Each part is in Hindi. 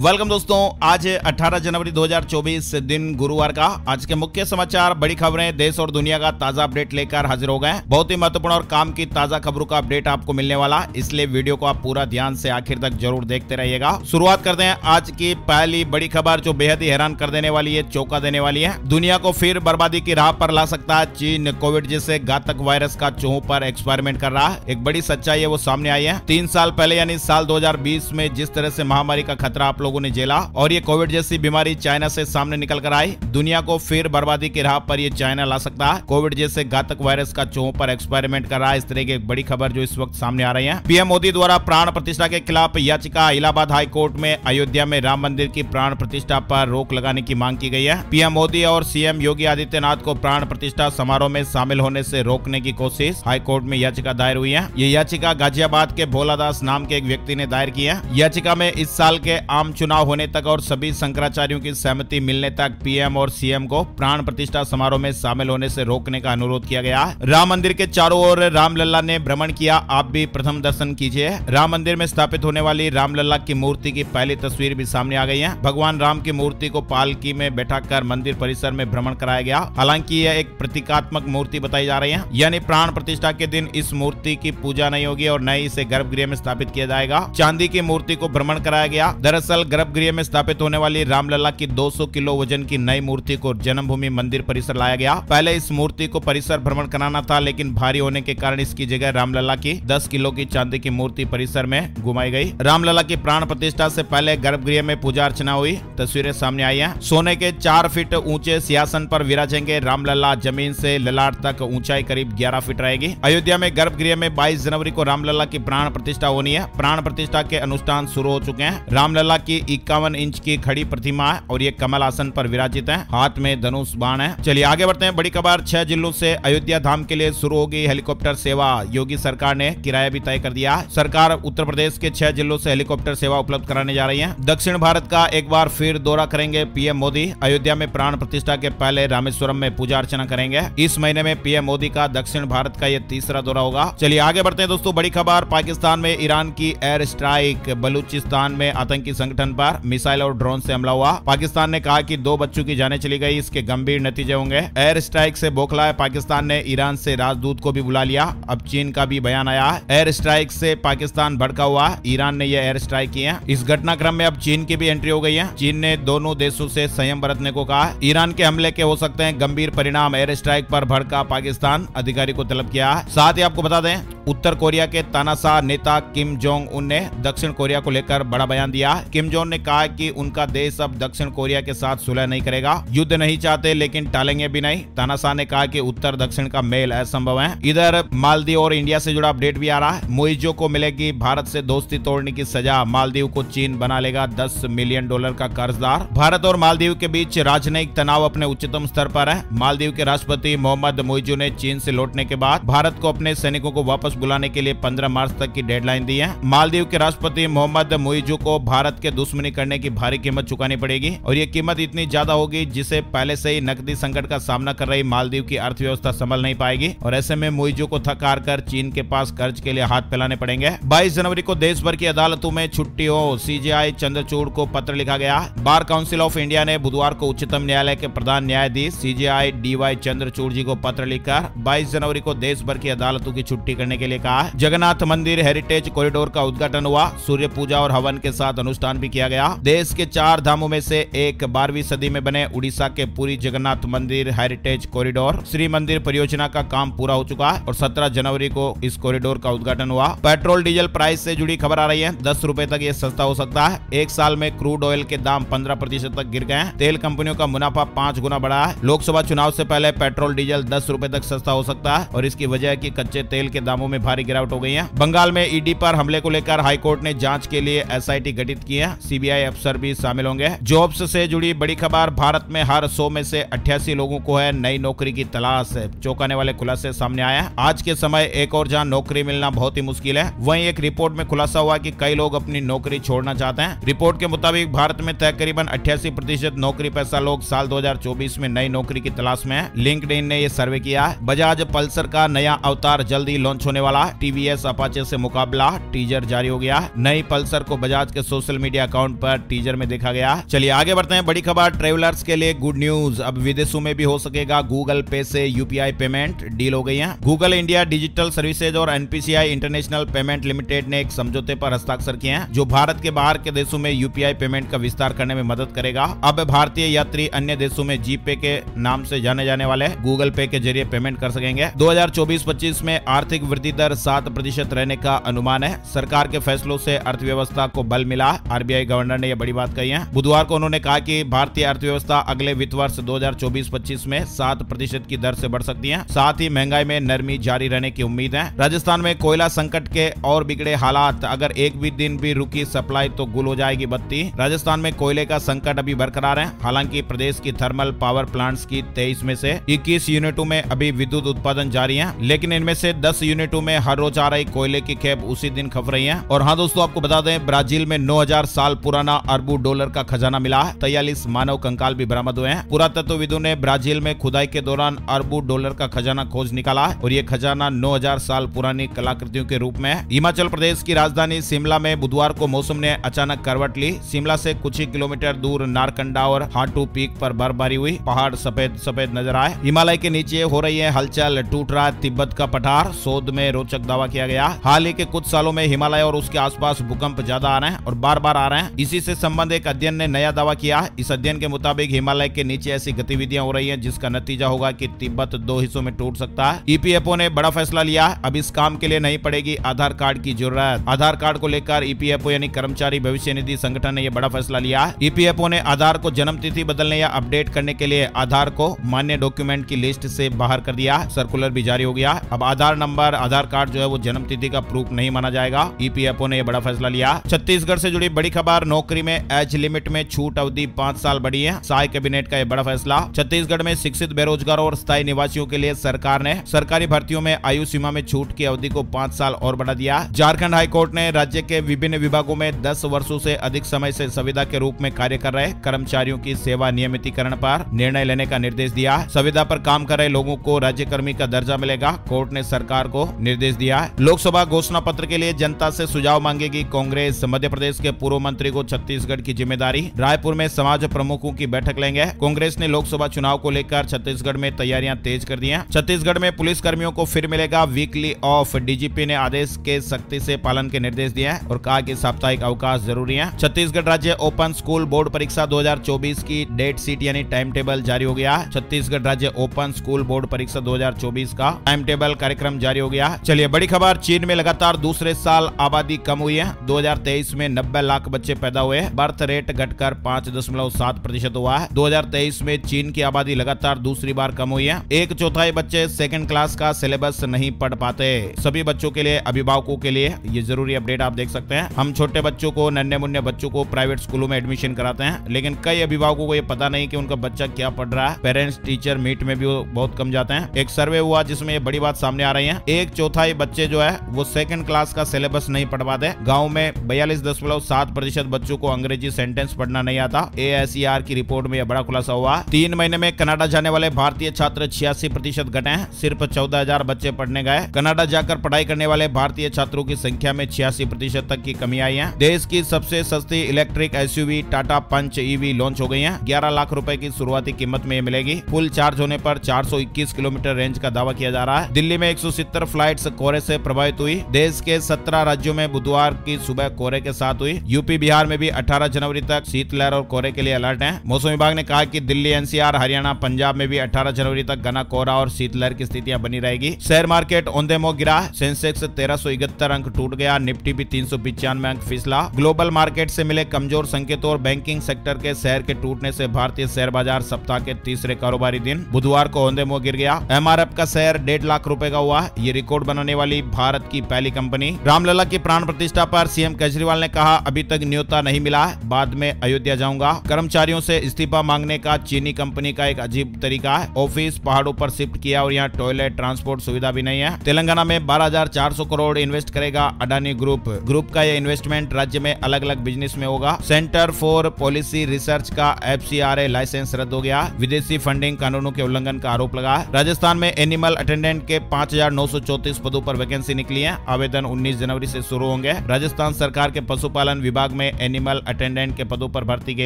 वेलकम दोस्तों, आज 18 जनवरी 2024 दिन गुरुवार का। आज के मुख्य समाचार, बड़ी खबरें, देश और दुनिया का ताजा अपडेट लेकर हाजिर हो गए। बहुत ही महत्वपूर्ण और काम की ताजा खबरों का अपडेट आपको मिलने वाला, इसलिए वीडियो को आप पूरा ध्यान से आखिर तक जरूर देखते रहिएगा। शुरुआत करते हैं आज की पहली बड़ी खबर, जो बेहद ही हैरान कर देने वाली है, चौंका देने वाली है। दुनिया को फिर बर्बादी की राह पर ला सकता है चीन। कोविड जैसे घातक वायरस का चूहों पर एक्सपेरिमेंट कर रहा है। एक बड़ी सच्चाई है वो सामने आई है। 3 साल पहले यानी साल 2020 में जिस तरह से महामारी का खतरा आप लोगों ने झेला और ये कोविड जैसी बीमारी चाइना से सामने निकल कर आई, दुनिया को फिर बर्बादी की राह पर ये चाइना ला सकता है। कोविड जैसे घातक वायरस का चूहों पर एक्सपेरिमेंट कर रहा है। इस तरह की एक बड़ी खबर जो इस वक्त सामने आ रही है। पीएम मोदी द्वारा प्राण प्रतिष्ठा के खिलाफ याचिका, इलाहाबाद हाई कोर्ट में अयोध्या में राम मंदिर की प्राण प्रतिष्ठा पर रोक लगाने की मांग की गई है। पीएम मोदी और सीएम योगी आदित्यनाथ को प्राण प्रतिष्ठा समारोह में शामिल होने से रोकने की कोशिश, हाई कोर्ट में याचिका दायर हुई है। ये याचिका गाजियाबाद के भोलादास नाम के एक व्यक्ति ने दायर की है। याचिका में इस साल के आम चुनाव होने तक और सभी शंकराचार्यों की सहमति मिलने तक पीएम और सीएम को प्राण प्रतिष्ठा समारोह में शामिल होने से रोकने का अनुरोध किया गया है। राम मंदिर के चारों ओर रामलला ने भ्रमण किया, आप भी प्रथम दर्शन कीजिए। राम मंदिर में स्थापित होने वाली रामलला की मूर्ति की पहली तस्वीर भी सामने आ गई है। भगवान राम की मूर्ति को पालकी में बैठाकर मंदिर परिसर में भ्रमण कराया गया। हालांकि यह एक प्रतीकात्मक मूर्ति बताई जा रही है, यानी प्राण प्रतिष्ठा के दिन इस मूर्ति की पूजा नहीं होगी और न ही इसे गर्भगृह में स्थापित किया जाएगा। चांदी की मूर्ति को भ्रमण कराया गया। दरअसल गर्भगृह में स्थापित होने वाली रामलला की 200 किलो वजन की नई मूर्ति को जन्मभूमि मंदिर परिसर लाया गया। पहले इस मूर्ति को परिसर भ्रमण कराना था, लेकिन भारी होने के कारण इसकी जगह रामलला की 10 किलो की चांदी की मूर्ति परिसर में घुमाई गई। रामलला की प्राण प्रतिष्ठा से पहले गर्भगृह में पूजा अर्चना हुई। तस्वीरें सामने आई हैं। सोने के 4 फीट ऊंचे सिंहासन पर विराजेंगे रामलला। जमीन से ललाट तक ऊंचाई करीब 11 फीट रहेगी। अयोध्या में गर्भगृह में 22 जनवरी को रामलला की प्राण प्रतिष्ठा होनी है। प्राण प्रतिष्ठा के अनुष्ठान शुरू हो चुके हैं। रामलला की 51 इंच की खड़ी प्रतिमा है और ये कमल आसन पर विराजित है। हाथ में धनुष बाण है। चलिए आगे बढ़ते हैं। बड़ी खबर, 6 जिलों से अयोध्या धाम के लिए शुरू होगी हेलीकॉप्टर सेवा। योगी सरकार ने किराया भी तय कर दिया। सरकार उत्तर प्रदेश के 6 जिलों से हेलीकॉप्टर सेवा उपलब्ध कराने जा रही है। दक्षिण भारत का एक बार फिर दौरा करेंगे पीएम मोदी। अयोध्या में प्राण प्रतिष्ठा के पहले रामेश्वरम में पूजा अर्चना करेंगे। इस महीने में पीएम मोदी का दक्षिण भारत का यह तीसरा दौरा होगा। चलिए आगे बढ़ते हैं दोस्तों। बड़ी खबर, पाकिस्तान में ईरान की एयर स्ट्राइक। बलूचिस्तान में आतंकी संगठन पर मिसाइल और ड्रोन से हमला हुआ। पाकिस्तान ने कहा कि 2 बच्चों की जानें चली गई, इसके गंभीर नतीजे होंगे। एयर स्ट्राइक से बौखला है पाकिस्तान ने ईरान से राजदूत को भी बुला लिया। अब चीन का भी बयान आया है। एयर स्ट्राइक से पाकिस्तान भड़का हुआ, ईरान ने यह एयर स्ट्राइक की है। इस घटनाक्रम में अब चीन की भी एंट्री हो गई है। चीन ने दोनों देशों से संयम बरतने को कहा। ईरान के हमले के हो सकते हैं गंभीर परिणाम, एयर स्ट्राइक पर भड़का पाकिस्तान, अधिकारी को तलब किया है। साथ ही आपको बता दें, उत्तर कोरिया के तानाशाह नेता किम जोंग उन ने दक्षिण कोरिया को लेकर बड़ा बयान दिया। किम जोंग ने कहा कि उनका देश अब दक्षिण कोरिया के साथ सुलह नहीं करेगा। युद्ध नहीं चाहते लेकिन टालेंगे भी नहीं। तानाशाह ने कहा कि उत्तर दक्षिण का मेल असंभव है। इधर मालदीव और इंडिया से जुड़ा अपडेट भी आ रहा है। मोइजो को मिलेगी भारत से दोस्ती तोड़ने की सजा। मालदीव को चीन बना लेगा $10 मिलियन का कर्जदार। भारत और मालदीव के बीच राजनयिक तनाव अपने उच्चतम स्तर पर है। मालदीव के राष्ट्रपति मोहम्मद मोइजो ने चीन से लौटने के बाद भारत को अपने सैनिकों को वापस बुलाने के लिए 15 मार्च तक की डेडलाइन दी है। मालदीव के राष्ट्रपति मोहम्मद मोइजो को भारत के दुश्मनी करने की भारी कीमत चुकानी पड़ेगी और ये कीमत इतनी ज्यादा होगी जिसे पहले से ही नकदी संकट का सामना कर रही मालदीव की अर्थव्यवस्था संभल नहीं पाएगी और ऐसे में मोइजो को थक हार कर चीन के पास कर्ज के लिए हाथ फैलाने पड़ेंगे। 22 जनवरी को देश भर की अदालतों में छुट्टी हो, सीजेआई चंद्रचूड़ को पत्र लिखा गया। बार काउंसिल ऑफ इंडिया ने बुधवार को उच्चतम न्यायालय के प्रधान न्यायाधीश सीजेआई डीवाई चंद्रचूड़ जी को पत्र लिखकर 22 जनवरी को देश भर की अदालतों की छुट्टी करने के लिए कहा। जगन्नाथ मंदिर हेरिटेज कॉरिडोर का उद्घाटन हुआ। सूर्य पूजा और हवन के साथ अनुष्ठान भी किया गया। देश के 4 धामों में से एक 12वीं सदी में बने उड़ीसा के पुरी जगन्नाथ मंदिर हेरिटेज कॉरिडोर श्री मंदिर परियोजना का काम पूरा हो चुका है और 17 जनवरी को इस कॉरिडोर का उद्घाटन हुआ। पेट्रोल डीजल प्राइस से जुड़ी खबर आ रही है। 10 रुपए तक ये सस्ता हो सकता है। एक साल में क्रूड ऑयल के दाम 15% तक गिर गए हैं। तेल कंपनियों का मुनाफा 5 गुना बढ़ा है। लोकसभा चुनाव से पहले पेट्रोल डीजल 10 रुपए तक सस्ता हो सकता है और इसकी वजह है कि कच्चे तेल के दामों में भारी गिरावट हो गई है। बंगाल में ईडी पर हमले को लेकर हाईकोर्ट ने जांच के लिए एसआईटी गठित की है। सीबीआई अफसर भी शामिल होंगे। जॉब्स से जुड़ी बड़ी खबर, भारत में हर 100 में से 88 लोगों को है नई नौकरी की तलाश। चौंकाने वाले खुलासे सामने आए हैं। आज के समय एक और जहां नौकरी मिलना बहुत ही मुश्किल है, वहीं एक रिपोर्ट में खुलासा हुआ कि कई लोग अपनी नौकरी छोड़ना चाहते हैं। रिपोर्ट के मुताबिक भारत में तकरीबन 88% नौकरी पेशा लोग साल 2024 में नई नौकरी की तलाश में है। लिंक्डइन ने यह सर्वे किया है। बजाज पल्सर का नया अवतार जल्दी लॉन्च होने वाला है। टीवीएस अपाचे से मुकाबला टीजर जारी हो गया। नई पल्सर को बजाज के सोशल मीडिया मीडिया अकाउंट पर टीजर में देखा गया। चलिए आगे बढ़ते हैं। बड़ी खबर ट्रेवलर्स के लिए गुड न्यूज, अब विदेशों में भी हो सकेगा गूगल पे से यूपीआई पेमेंट। डील हो गई है। गूगल इंडिया डिजिटल सर्विसेज और एनपीसीआई इंटरनेशनल पेमेंट लिमिटेड ने एक समझौते पर हस्ताक्षर किए हैं जो भारत के बाहर के देशों में यूपीआई पेमेंट का विस्तार करने में मदद करेगा। अब भारतीय यात्री अन्य देशों में जीपे के नाम से जाने जाने वाले गूगल पे के जरिए पेमेंट कर सकेंगे। 2024-25 में आर्थिक वृद्धि दर 7% रहने का अनुमान है। सरकार के फैसलों से अर्थव्यवस्था को बल मिला। आरबीआई गवर्नर ने यह बड़ी बात कही है। बुधवार को उन्होंने कहा कि भारतीय अर्थव्यवस्था अगले वित्त वर्ष 2024-25 में 7% की दर से बढ़ सकती है। साथ ही महंगाई में नरमी जारी रहने की उम्मीद है। राजस्थान में कोयला संकट के और बिगड़े हालात, अगर एक भी दिन भी रुकी सप्लाई तो गुल हो जाएगी बत्ती। राजस्थान में कोयले का संकट अभी बरकरार है। हालांकि प्रदेश की थर्मल पावर प्लांट्स की 23 में से 21 यूनिटों में अभी विद्युत उत्पादन जारी है, लेकिन इनमें से 10 यूनिटों में हर रोज आ रही कोयले की खेप उसी दिन खप रही है। और हाँ दोस्तों, आपको बता दें ब्राजील में 9000 साल पुराना अरबों डॉलर का खजाना मिला है। 43 मानव कंकाल भी बरामद हुए हैं। पुरातत्वविदों ने ब्राजील में खुदाई के दौरान अरबों डॉलर का खजाना खोज निकाला और ये खजाना 9000 साल पुरानी कलाकृतियों के रूप में है। हिमाचल प्रदेश की राजधानी शिमला में बुधवार को मौसम ने अचानक करवट ली। शिमला से कुछ ही किलोमीटर दूर नारकंडा और हाटू पीक पर बर्फबारी हुई। पहाड़ सफेद सफेद नजर आए। हिमालय के नीचे हो रही है हलचल, टूट रहा है तिब्बत का पठार। शोध में रोचक दावा किया गया। हाल ही के कुछ सालों में हिमालय और उसके आसपास भूकंप ज्यादा आ रहे हैं और बार बार आ रहे हैं। इसी से संबंध एक अध्ययन ने नया दावा किया। इस अध्ययन के मुताबिक हिमालय के नीचे ऐसी गतिविधियां हो रही हैं जिसका नतीजा होगा कि तिब्बत 2 हिस्सों में टूट सकता है। ईपीएफओ ने बड़ा फैसला लिया। अब इस काम के लिए नहीं पड़ेगी आधार कार्ड की जरूरत। आधार कार्ड को लेकर ईपीएफओ यानी कर्मचारी भविष्य निधि संगठन ने यह बड़ा फैसला लिया। ईपीएफओ ने आधार को जन्म तिथि बदलने या अपडेट करने के लिए आधार को मान्य डॉक्यूमेंट की लिस्ट से बाहर कर दिया। सर्कुलर भी जारी हो गया। अब आधार नंबर, आधार कार्ड जो है वो जन्म तिथि का प्रूफ नहीं माना जाएगा। ईपीएफओ ने यह बड़ा फैसला लिया। छत्तीसगढ़ से जुड़ी बड़ी खबर, नौकरी में एज लिमिट में छूट अवधि 5 साल बढ़ी है। साय कैबिनेट का यह बड़ा फैसला। छत्तीसगढ़ में शिक्षित बेरोजगारों और स्थायी निवासियों के लिए सरकार ने सरकारी भर्तियों में आयु सीमा में छूट की अवधि को 5 साल और बढ़ा दिया। झारखंड हाईकोर्ट ने राज्य के विभिन्न विभागों में 10 वर्षों से अधिक समय से संविदा के रूप में कार्य कर रहे कर्मचारियों की सेवा नियमितीकरण पर निर्णय लेने का निर्देश दिया। संविदा पर काम कर रहे लोगों को राज्य कर्मी का दर्जा मिलेगा। कोर्ट ने सरकार को निर्देश दिया। लोकसभा घोषणा पत्र के लिए जनता से सुझाव मांगेगी कांग्रेस। मध्य प्रदेश के पूर्व मंत्री को छत्तीसगढ़ की जिम्मेदारी। रायपुर में समाज प्रमुखों की बैठक लेंगे। कांग्रेस ने लोकसभा चुनाव को लेकर छत्तीसगढ़ में तैयारियां तेज कर दी हैं। छत्तीसगढ़ में पुलिस कर्मियों को फिर मिलेगा वीकली ऑफ। डीजीपी ने आदेश के सख्ती से पालन के निर्देश दिए और कहा कि साप्ताहिक अवकाश जरूरी है। छत्तीसगढ़ राज्य ओपन स्कूल बोर्ड परीक्षा 2024 की डेट शीट यानी टाइम टेबल जारी हो गया। छत्तीसगढ़ राज्य ओपन स्कूल बोर्ड परीक्षा 2024 का टाइम टेबल कार्यक्रम जारी हो गया। चलिए बड़ी खबर, चीन में लगातार दूसरे साल आबादी कम हुई है। 2023 में 90 लाख बच्चे पैदा हुए। बर्थ रेट घटकर 5.7% हुआ है। 2023 में चीन की आबादी लगातार दूसरी बार कम हुई है। 1/4 बच्चे सेकंड क्लास का सिलेबस नहीं पढ़ पाते। सभी बच्चों के लिए, अभिभावकों के लिए ये जरूरी अपडेट आप देख सकते हैं। हम छोटे बच्चों को, नन्हे मुन्ने बच्चों को प्राइवेट स्कूलों में एडमिशन कराते हैं, लेकिन कई अभिभावकों को ये पता नहीं कि उनका बच्चा क्या पढ़ रहा है। पेरेंट्स टीचर मीट में भी वो बहुत कम जाते हैं। एक सर्वे हुआ जिसमें ये बड़ी बात सामने आ रही है। 1/4 बच्चे जो है वो सेकंड क्लास का सिलेबस नहीं पढ़ पाते। गाँव में 42.7% बच्चों को अंग्रेजी सेंटेंस पढ़ना नहीं आता। ASER की रिपोर्ट में यह बड़ा खुलासा हुआ। 3 महीने में कनाडा जाने वाले भारतीय छात्र 86% घटे हैं। सिर्फ 14,000 बच्चे पढ़ने गए। कनाडा जाकर पढ़ाई करने वाले भारतीय छात्रों की संख्या में 86% तक की कमी आई है। देश की सबसे सस्ती इलेक्ट्रिक SUV टाटा पंच EV लॉन्च हो गई है। 11 लाख रुपए की शुरुआती कीमत में ये मिलेगी। फुल चार्ज होने पर 421 किलोमीटर रेंज का दावा किया जा रहा है। दिल्ली में 170 फ्लाइट्स कोहरे से प्रभावित हुई। देश के 17 राज्यों में बुधवार की सुबह कोहरे के साथ हुई। यूपी बिहार में भी 18 जनवरी तक शीतलहर और कोहरे के लिए अलर्ट है। मौसम विभाग ने कहा कि दिल्ली, NCR, हरियाणा, पंजाब में भी 18 जनवरी तक घना कोहरा और शीतलहर की स्थितियां बनी रहेगी। शेयर मार्केट औंधे-मुंह गिरा। सेंसेक्स 1371 अंक टूट गया। निफ्टी भी 395 अंक फिसला। ग्लोबल मार्केट से मिले कमजोर संकेतों और बैंकिंग सेक्टर के शेयर के टूटने से भारतीय शेयर बाजार सप्ताह के तीसरे कारोबारी दिन बुधवार को औंधे-मुंह गिर गया। MRF का शेयर 1.5 लाख रुपए का हुआ। ये रिकॉर्ड बनाने वाली भारत की पहली कंपनी। रामलला की प्राण प्रतिष्ठा पर सीएम केजरीवाल ने कहा, अभी तक न्योता नहीं मिला, बाद में अयोध्या जाऊंगा। कर्मचारियों से इस्तीफा मांगने का चीनी कंपनी का एक अजीब तरीका है। ऑफिस पहाड़ों पर शिफ्ट किया और यहाँ टॉयलेट ट्रांसपोर्ट सुविधा भी नहीं है। तेलंगाना में 12,400 करोड़ इन्वेस्ट करेगा अडानी ग्रुप का यह इन्वेस्टमेंट राज्य में अलग अलग बिजनेस में होगा। सेंटर फॉर पॉलिसी रिसर्च का FCRA लाइसेंस रद्द हो गया। विदेशी फंडिंग कानूनों के उल्लंघन का आरोप लगा। राजस्थान में एनिमल अटेंडेंट के 5,934 पदों पर वैकेंसी निकली है। आवेदन 19 जनवरी से शुरू होंगे। राजस्थान सरकार के पशुपालन विभाग विभाग में एनिमल अटेंडेंट के पदों पर भर्ती के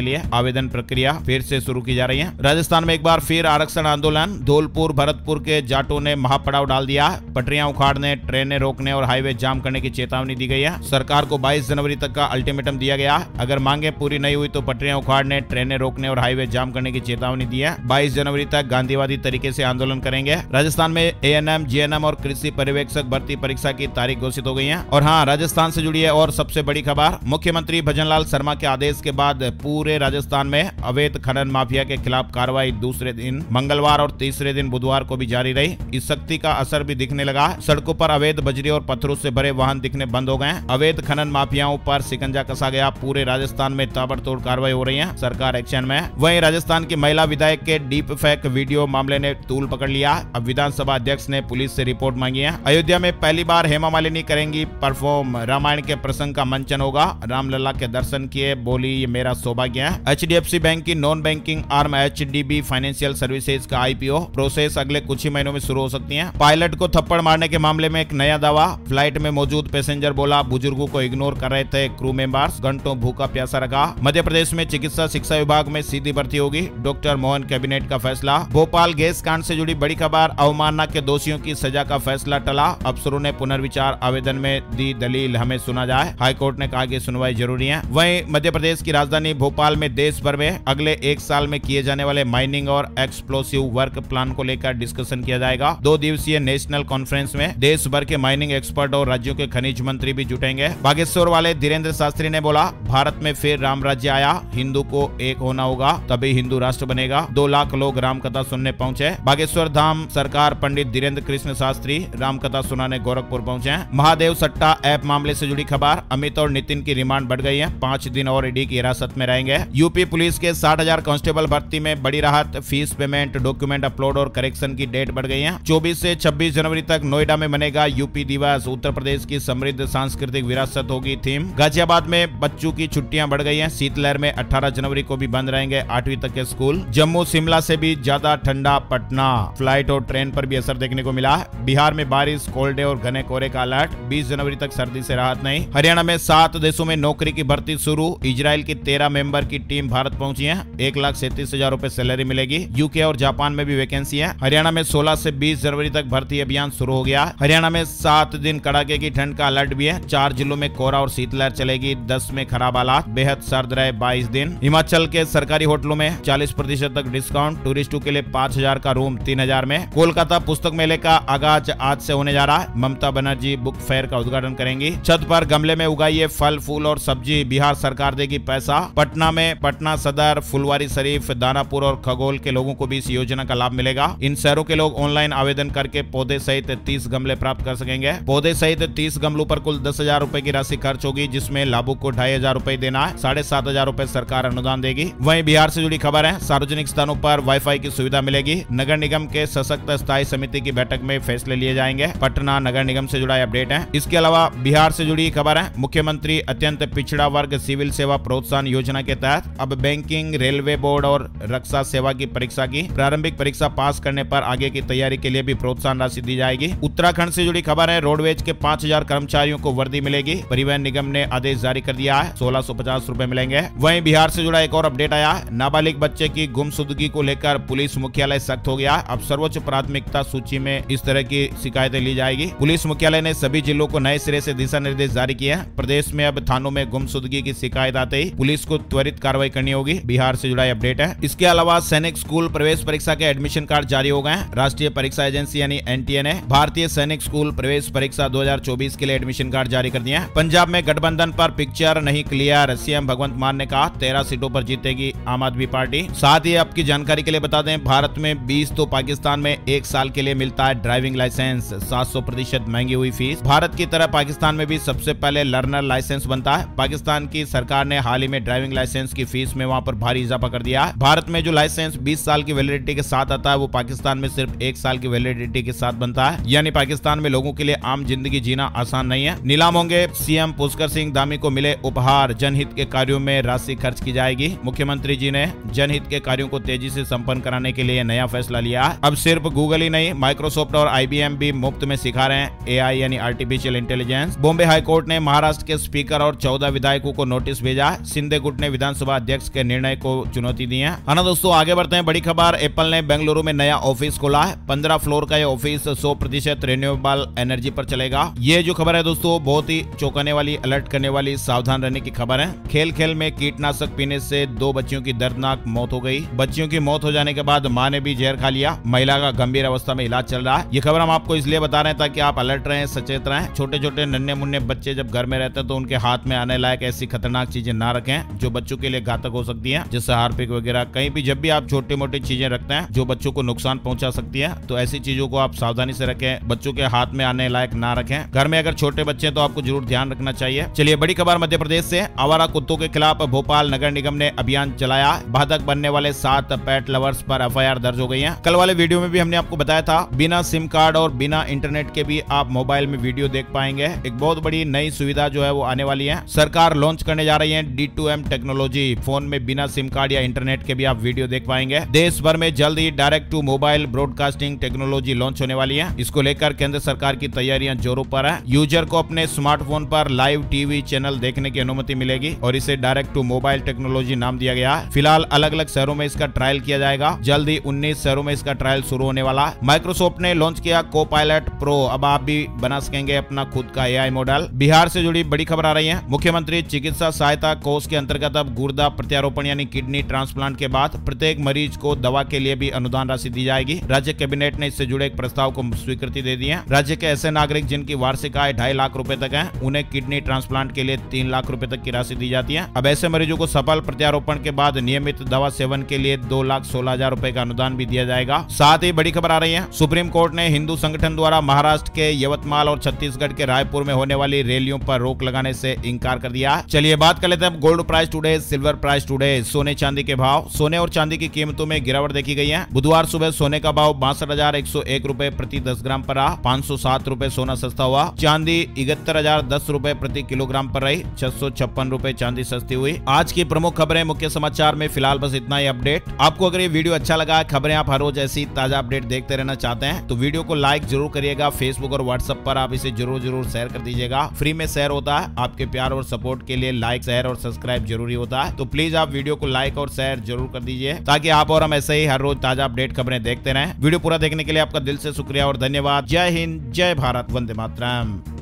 लिए आवेदन प्रक्रिया फिर से शुरू की जा रही है। राजस्थान में एक बार फिर आरक्षण आंदोलन, धौलपुर भरतपुर के जाटों ने महापड़ाव डाल दिया। पटरियां उखाड़ने, ट्रेनें रोकने और हाईवे जाम करने की चेतावनी दी गई है। सरकार को 22 जनवरी तक का अल्टीमेटम दिया गया। अगर मांगे पूरी नहीं हुई तो पटरियां उखाड़ने, ट्रेनें रोकने और हाईवे जाम करने की चेतावनी दी है। 22 जनवरी तक गांधीवादी तरीके से आंदोलन करेंगे। राजस्थान में एएनएम, जीएनएम और कृषि पर्यवेक्षक भर्ती परीक्षा की तारीख घोषित हो गई है। और हाँ, राजस्थान से जुड़ी है और सबसे बड़ी खबर, मुख्यमंत्री भजनलाल शर्मा के आदेश के बाद पूरे राजस्थान में अवैध खनन माफिया के खिलाफ कार्रवाई दूसरे दिन मंगलवार और तीसरे दिन बुधवार को भी जारी रही। इस सख्ती का असर भी दिखने लगा। सड़कों पर अवैध बजरी और पत्थरों से भरे वाहन दिखने बंद हो गए। अवैध खनन माफियाओं पर शिकंजा कसा गया। पूरे राजस्थान में ताबड़तोड़ कार्रवाई हो रही है, सरकार एक्शन में। वहीं राजस्थान की महिला विधायक के डीप फेक वीडियो मामले ने तूल पकड़ लिया। अब विधानसभा अध्यक्ष ने पुलिस से रिपोर्ट मांगी है। अयोध्या में पहली बार हेमा मालिनी करेंगी परफॉर्म। रामायण के प्रसंग का मंचन होगा। रामलला के दर्शन किए, बोली ये मेरा सौभाग्य है। एचडीएफसी बैंक की non banking arm HDB financial services का आईपीओ प्रोसेस अगले कुछ ही महीनों में शुरू हो सकती है। पायलट को थप्पड़ मारने के मामले में एक नया दावा। फ्लाइट में मौजूद पैसेंजर बोला बुजुर्गों को इग्नोर कर रहे थे क्रू मेंबर्स। घंटों भूखा प्यासा रखा। मध्य प्रदेश में चिकित्सा शिक्षा विभाग में सीधी भर्ती होगी। डॉक्टर मोहन कैबिनेट का फैसला। भोपाल गैस कांड से जुड़ी बड़ी खबर, अवमानना के दोषियों की सजा का फैसला टला। अफसरों ने पुनर्विचार आवेदन में दी दलील, हमें सुना जाए। हाईकोर्ट ने कहा कि सुनवाई जरूरी है। वहीं मध्य प्रदेश की राजधानी भोपाल में देश भर में अगले एक साल में किए जाने वाले माइनिंग और एक्सप्लोसिव वर्क प्लान को लेकर डिस्कशन किया जाएगा। 2 दिवसीय नेशनल कॉन्फ्रेंस में देश भर के माइनिंग एक्सपर्ट और राज्यों के खनिज मंत्री भी जुटेंगे। बागेश्वर वाले धीरेन्द्र शास्त्री ने बोला भारत में फिर राम राज्य आया, हिंदू को एक होना होगा तभी हिंदू राष्ट्र बनेगा। 2 लाख लोग राम कथा सुनने पहुंचे। बागेश्वर धाम सरकार पंडित धीरेन्द्र कृष्ण शास्त्री राम कथा सुनाने गोरखपुर पहुंचे। महादेव सट्टा ऐप मामले से जुड़ी खबर, अमित और नितिन की रिमांड बढ़ गई है। 5 दिन और ईडी की हिरासत में रहेंगे। यूपी पुलिस के 60,000 कांस्टेबल भर्ती में बड़ी राहत। फीस पेमेंट, डॉक्यूमेंट अपलोड और करेक्शन की डेट बढ़ गई है। 24 से 26 जनवरी तक नोएडा में बनेगा यूपी दिवस। उत्तर प्रदेश की समृद्ध सांस्कृतिक विरासत होगी थीम। गाजियाबाद में बच्चों की छुट्टियां बढ़ गई हैं। शीतलहर में 18 जनवरी को भी बंद रहेंगे 8वीं तक के स्कूल। जम्मू शिमला से भी ज्यादा ठंडा पटना। फ्लाइट और ट्रेन पर भी असर देखने को मिला। बिहार में बारिश, कोल्ड डे और घने कोहरे का अलर्ट। 20 जनवरी तक सर्दी से राहत नहीं। हरियाणा में 7 देशों में नौकरी की भर्ती शुरू। इजराइल की 13 मेंबर की टीम भारत पहुंची है। 1,37,000 रुपए सैलरी मिलेगी। यूके और जापान में भी वैकेंसी है। हरियाणा में 16 से 20 जनवरी तक भर्ती अभियान शुरू हो गया। हरियाणा में 7 दिन कड़ाके की ठंड का अलर्ट भी है। 4 जिलों में कोहरा और शीतलहर चलेगी। 10 में खराब हालात, बेहद सर्द रहे 22 दिन। हिमाचल के सरकारी होटलों में 40% तक डिस्काउंट। टूरिस्टों के लिए 5,000 का रूम 3,000 में। कोलकाता पुस्तक मेले का आगाज आज से होने जा रहा है। ममता बनर्जी बुक फेयर का उद्घाटन करेंगी। छत पर गमले में उगाइए फल, फूल और सब्जी, बिहार सरकार देगी पैसा। पटना में पटना सदर, फुलवारी शरीफ, दानापुर और खगोल के लोगों को भी इस योजना का लाभ मिलेगा। इन शहरों के लोग ऑनलाइन आवेदन करके पौधे सहित 30 गमले प्राप्त कर सकेंगे। पौधे सहित 30 गमलों पर कुल 10,000 रुपए की राशि खर्च होगी, जिसमें लाभुक को 2,500 रुपए देना है। 7,500 रुपए सरकार अनुदान देगी। वहीं बिहार से जुड़ी खबर है, सार्वजनिक स्थानों पर वाईफाई की सुविधा मिलेगी। नगर निगम के सशक्त स्थायी समिति की बैठक में फैसले लिए जाएंगे। पटना नगर निगम से जुड़ा अपडेट है। इसके अलावा बिहार से जुड़ी खबर है, मुख्यमंत्री अत्यंत पिछड़ा वर्ग सिविल सेवा प्रोत्साहन योजना के तहत अब बैंकिंग, रेलवे बोर्ड और रक्षा सेवा की परीक्षा की प्रारंभिक परीक्षा पास करने पर आगे की तैयारी के लिए भी प्रोत्साहन राशि दी जाएगी। उत्तराखंड से जुड़ी खबर है, रोडवेज के 5,000 कर्मचारियों को वर्दी मिलेगी। परिवहन निगम ने आदेश जारी कर दिया है, 1,650 रुपए मिलेंगे। वहीं बिहार से जुड़ा एक और अपडेट आया, नाबालिग बच्चे की गुमशुदगी को लेकर पुलिस मुख्यालय सख्त हो गया। अब सर्वोच्च प्राथमिकता सूची में इस तरह की शिकायतें ली जाएगी। पुलिस मुख्यालय ने सभी जिलों को नए सिरे से दिशा निर्देश जारी किए हैं। प्रदेश में अब थानों में गुमशुदगी की शिकायत आते ही पुलिस को त्वरित कार्रवाई करनी होगी। बिहार से जुड़ा अपडेट है। इसके अलावा सैनिक स्कूल प्रवेश परीक्षा के एडमिशन कार्ड जारी हो गए हैं। राष्ट्रीय परीक्षा एजेंसी यानी एनटीए ने भारतीय सैनिक स्कूल प्रवेश परीक्षा 2024 के लिए एडमिशन कार्ड जारी कर दिए हैं। पंजाब में गठबंधन पर पिक्चर नहीं क्लियर, सीएम भगवंत मान ने कहा 13 सीटों पर जीतेगी आम आदमी पार्टी। साथ ही आपकी जानकारी के लिए बता दें, भारत में 20 तो पाकिस्तान में 1 साल के लिए मिलता है ड्राइविंग लाइसेंस। 700% महंगी हुई फीस। भारत की तरह पाकिस्तान में भी सबसे पहले लर्नर लाइसेंस बनता है। पाकिस्तान की सरकार ने हाल ही में ड्राइविंग लाइसेंस की फीस में वहां पर भारी इजाफा कर दिया है। भारत में जो लाइसेंस 20 साल की वैलिडिटी के साथ आता है, वो पाकिस्तान में सिर्फ 1 साल की वैलिडिटी के साथ बनता है। यानी पाकिस्तान में लोगों के लिए आम जिंदगी जीना आसान नहीं है। नीलाम होंगे सीएम पुष्कर सिंह धामी को मिले उपहार। जनहित के कार्यों में राशि खर्च की जाएगी। मुख्यमंत्री जी ने जनहित के कार्यों को तेजी से संपन्न कराने के लिए नया फैसला लिया है। अब सिर्फ गूगल ही नहीं, माइक्रोसॉफ्ट और IBM भी मुफ्त में सिखा रहे हैं AI यानी आर्टिफिशियल इंटेलिजेंस। बॉम्बे हाईकोर्ट ने महाराष्ट्र के स्पीकर और 14 विधायकों को नोटिस भेजा है। शिंदे गुट ने विधानसभा अध्यक्ष के निर्णय को चुनौती दी है। ना दोस्तों, आगे बढ़ते हैं। बड़ी खबर, एप्पल ने बेंगलुरु में नया ऑफिस खोला है। 15 फ्लोर का यह ऑफिस 100% रिन्यूएबल एनर्जी पर चलेगा। ये जो खबर है दोस्तों, बहुत ही चौंकाने वाली, अलर्ट करने वाली, सावधान रहने की खबर है। खेल खेल में कीटनाशक पीने से 2 बच्चियों की दर्दनाक मौत हो गई। बच्चियों की मौत हो जाने के बाद मां ने भी जहर खा लिया। महिला का गंभीर अवस्था में इलाज चल रहा है। ये खबर हम आपको इसलिए बता रहे हैं ताकि आप अलर्ट रहें, सचेत रहें। छोटे छोटे नन्हे मुन्ने बच्चे जब घर में रहते हैं तो उनके हाथ में आने लायक ऐसी खतरनाक चीजें ना रखें जो बच्चों के लिए घातक हो सकती है, जैसे हार्पिक वगैरह। कहीं भी जब भी आप छोटी मोटी चीजें रखते हैं जो बच्चों को नुकसान पहुंचा सकती है, तो ऐसी चीजों को आप सावधानी से रखें, बच्चों के हाथ में आने लायक ना रखें। घर में अगर छोटे बच्चे हैं तो आपको जरूर ध्यान रखना चाहिए। चलिए, बड़ी खबर मध्य प्रदेश से। आवारा कुत्तों के खिलाफ भोपाल नगर निगम ने अभियान चलाया। बाधक बनने वाले 7 पेट लवर्स पर एफआईआर दर्ज हो गई है। कल वाले वीडियो में भी हमने आपको बताया था, बिना सिम कार्ड और बिना इंटरनेट के भी आप मोबाइल में वीडियो देख पाएंगे। एक बहुत बड़ी नई सुविधा जो है वो आने वाली है। सरकार लॉन्च करने जा रही है D2M टेक्नोलॉजी। फोन में बिना सिम कार्ड या इंटरनेट के भी आप वीडियो देख पाएंगे। देश भर में जल्द ही direct to mobile broadcasting technology launch होने वाली है। इसको लेकर केंद्र सरकार की तैयारियां जोरों पर है। यूजर को अपने स्मार्टफोन पर लाइव टीवी चैनल देखने की अनुमति मिलेगी और इसे डायरेक्ट टू मोबाइल टेक्नोलॉजी नाम दिया गया है। फिलहाल अलग अलग शहरों में इसका ट्रायल किया जाएगा। जल्द ही 19 शहरों में इसका ट्रायल शुरू होने वाला है। माइक्रोसॉफ्ट ने लॉन्च किया कोपायलट प्रो। अब आप भी बना सकेंगे अपना खुद का AI मॉडल। बिहार से जुड़ी बड़ी खबर आ रही है। मुख्यमंत्री चिकित्सा सहायता कोष के अंतर्गत अब गुर्दा प्रत्यारोपण यानी किडनी ट्रांसप्लांट के बाद प्रत्येक मरीज को दवा के लिए भी अनुदान राशि दी जाएगी। राज्य कैबिनेट ने इससे जुड़े एक प्रस्ताव को स्वीकृति दे दी है। राज्य के ऐसे नागरिक जिनकी वार्षिक आय 2.5 लाख रुपए तक है, उन्हें किडनी ट्रांसप्लांट के लिए 3 लाख रुपए तक की राशि दी जाती है। अब ऐसे मरीजों को सफल प्रत्यारोपण के बाद नियमित दवा सेवन के लिए 2,16,000 रुपए का अनुदान भी दिया जाएगा। साथ ही बड़ी खबर आ रही है, सुप्रीम कोर्ट ने हिंदू संगठन द्वारा महाराष्ट्र के यवतमाल और छत्तीसगढ़ के रायपुर में होने वाली रैलियों पर रोक लगाने से इंकार कर दिया। चलिए बात कर लेते हैं gold price today, silver price today, सोने चांदी के भाव। सोने और चांदी की कीमतों में गिरावट देखी गई है। बुधवार सुबह सोने का भाव 62,101 रुपए प्रति 10 ग्राम पर रहा। 507 रुपए सोना सस्ता हुआ। चांदी 71,010 रुपए प्रति किलोग्राम पर रही। 656 रुपए चांदी सस्ती हुई। आज की प्रमुख खबरें, मुख्य समाचार में फिलहाल बस इतना ही अपडेट। आपको अगर ये वीडियो अच्छा लगा, खबरें आप हर रोज ऐसी ताजा अपडेट देखते रहना चाहते हैं, तो वीडियो को लाइक जरूर करिएगा। फेसबुक और व्हाट्सएप पर आप इसे जरूर शेयर कर दीजिएगा। फ्री में शेयर होता है। आपके प्यार और सपोर्ट के लिए लाइक, शेयर और सब्सक्राइब जरूरी होता है। तो प्लीज आप वीडियो को लाइक और शेयर जरूर कर दीजिए ताकि आप और हम ऐसे ही हर रोज ताजा अपडेट खबरें देखते रहें। वीडियो पूरा देखने के लिए आपका दिल से शुक्रिया और धन्यवाद। जय हिंद, जय भारत, वंदे मातरम।